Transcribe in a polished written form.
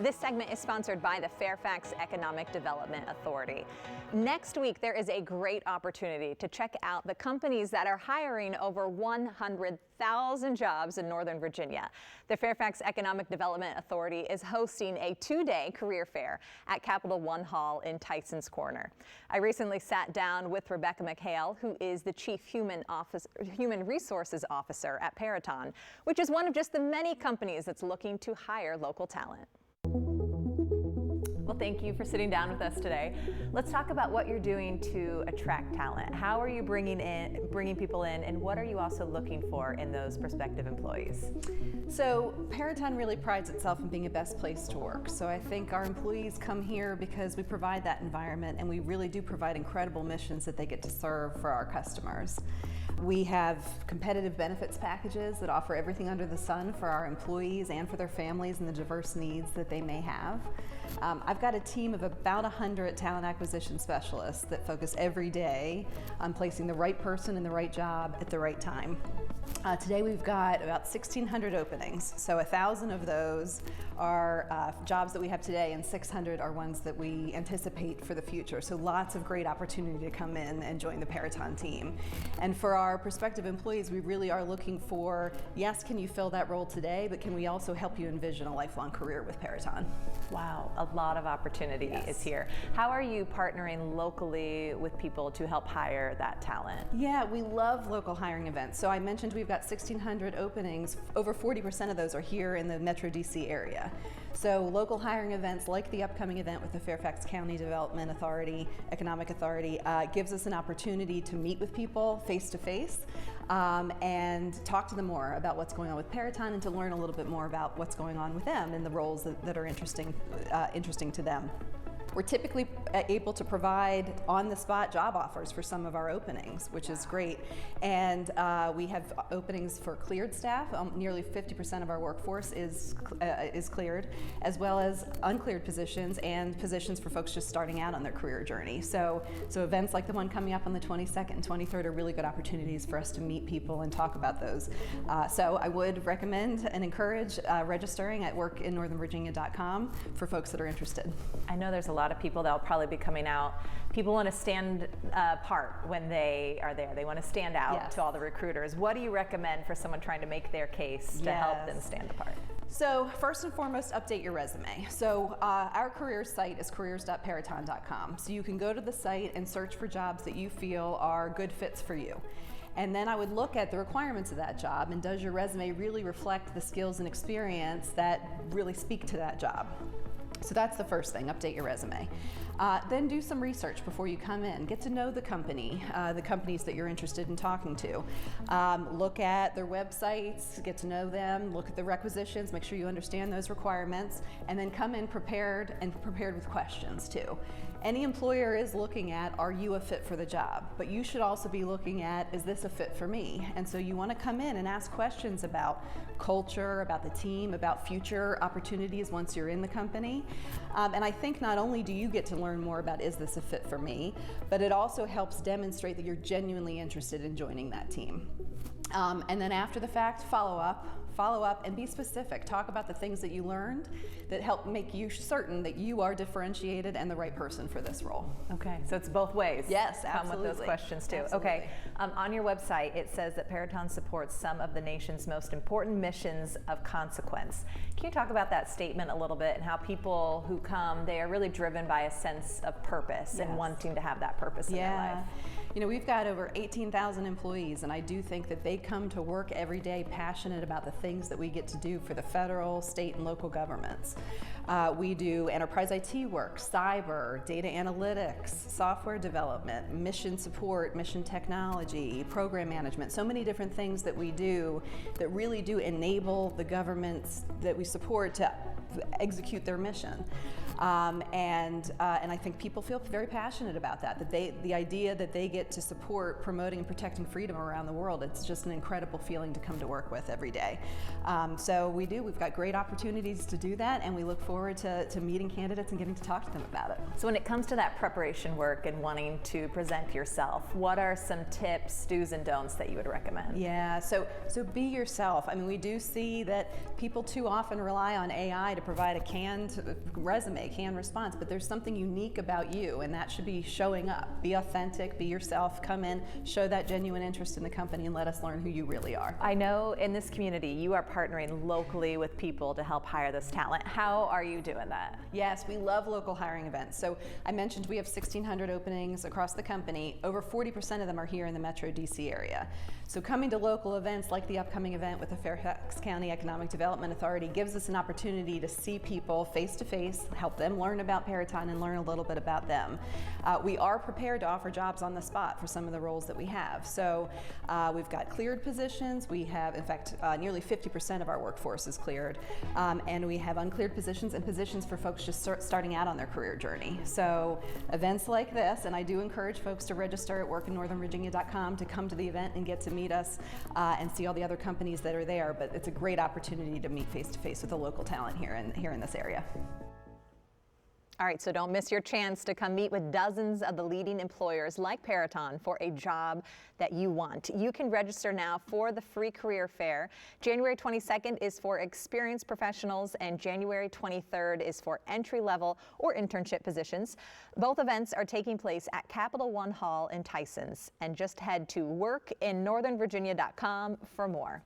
This segment is sponsored by the Fairfax Economic Development Authority. Next week, there is a great opportunity to check out the companies that are hiring over 100,000 jobs in Northern Virginia. The Fairfax Economic Development Authority is hosting a two-day career fair at Capital One Hall in Tyson's Corner. I recently sat down with Rebecca McHale, who is the Chief Human Resources Officer at Peraton, which is one of just the many companies that's looking to hire local talent. Well, thank you for sitting down with us today. Let's talk about what you're doing to attract talent. How are you bringing people in, and what are you also looking for in those prospective employees? So Paraton really prides itself in being a best place to work. So I think our employees come here because we provide that environment, and we really do provide incredible missions that they get to serve for our customers. We have competitive benefits packages that offer everything under the sun for our employees and for their families and the diverse needs that they may have. I've got a team of about 100 talent acquisition specialists that focus every day on placing the right person in the right job at the right time. Today we've got about 1,600 openings, so 1,000 of those are jobs that we have today, and 600 are ones that we anticipate for the future. So lots of great opportunity to come in and join the Paraton team. And for our prospective employees, we really are looking for, yes, can you fill that role today, but can we also help you envision a lifelong career with Paraton? Wow, a lot of opportunity is here. How are you partnering locally with people to help hire that talent? Yeah, we love local hiring events. So I mentioned we've got 1,600 openings. Over 40% of those are here in the Metro DC area. So local hiring events like the upcoming event with the Fairfax County Development Authority, Economic Authority, gives us an opportunity to meet with people face to face and talk to them more about what's going on with Paraton, and to learn a little bit more about what's going on with them and the roles that are interesting to them. We're typically able to provide on-the-spot job offers for some of our openings, which is great. And we have openings for cleared staff. Nearly 50% of our workforce is cleared, as well as uncleared positions and positions for folks just starting out on their career journey. So events like the one coming up on the 22nd and 23rd are really good opportunities for us to meet people and talk about those. So I would recommend and encourage registering at workinnorthernvirginia.com for folks that are interested. I know there's a lot of people that will probably be coming out. People want to stand apart when they are there. They want to stand out to all the recruiters. What do you recommend for someone trying to make their case to help them stand apart? So first and foremost, update your resume. So our careers site is careers.paraton.com. So you can go to the site and search for jobs that you feel are good fits for you. And then I would look at the requirements of that job, and does your resume really reflect the skills and experience that really speak to that job? So that's the first thing, update your resume. Then do some research before you come in. Get to know the company, the companies that you're interested in talking to. Look at their websites, get to know them, look at the requisitions, make sure you understand those requirements, and then come in prepared with questions too. Any employer is looking at, are you a fit for the job? But you should also be looking at, is this a fit for me? And so you want to come in and ask questions about culture, about the team, about future opportunities once you're in the company. And I think not only do you get to learn more about, is this a fit for me, but it also helps demonstrate that you're genuinely interested in joining that team. And then after the fact, follow up and be specific. Talk about the things that you learned that help make you certain that you are differentiated and the right person for this role. Okay, so it's both ways. Yes, absolutely. Come with those questions too. Absolutely. Okay, on your website it says that Paraton supports some of the nation's most important missions of consequence. Can you talk about that statement a little bit, and how people who come, they are really driven by a sense of purpose and wanting to have that purpose in their life? You know, we've got over 18,000 employees, and I do think that they come to work every day passionate about the things that we get to do for the federal, state, and local governments. We do enterprise IT work, cyber, data analytics, software development, mission support, mission technology, program management, so many different things that we do that really do enable the governments that we support to execute their mission. And I think people feel very passionate about that, the idea that they get to support promoting and protecting freedom around the world. It's just an incredible feeling to come to work with every day. So we've got great opportunities to do that, and we look forward to meeting candidates and getting to talk to them about it. So when it comes to that preparation work and wanting to present yourself, what are some tips, do's and don'ts that you would recommend? Yeah, so be yourself. I mean, we do see that people too often rely on AI to provide a canned resume, canned response, but there's something unique about you, and that should be showing up. Be authentic, be yourself, come in, show that genuine interest in the company, and let us learn who you really are. I know in this community you are partnering locally with people to help hire this talent. How are you doing that? Yes, we love local hiring events. So I mentioned we have 1,600 openings across the company. Over 40% of them are here in the Metro DC area. So coming to local events like the upcoming event with the Fairfax County Economic Development Authority gives us an opportunity to see people face to face, help them learn about Paraton and learn a little bit about them. We are prepared to offer jobs on the spot for some of the roles that we have. So we've got cleared positions. We have, in fact, nearly 50% of our workforce is cleared. And we have uncleared positions and positions for folks just starting out on their career journey. So events like this, and I do encourage folks to register at workinnorthernvirginia.com to come to the event and get to meet us and see all the other companies that are there. But it's a great opportunity to meet face to face with the local talent here in this area. All right, so don't miss your chance to come meet with dozens of the leading employers like Peraton for a job that you want. You can register now for the free career fair. January 22nd is for experienced professionals, and January 23rd is for entry-level or internship positions. Both events are taking place at Capital One Hall in Tysons. And just head to workinnorthernvirginia.com for more.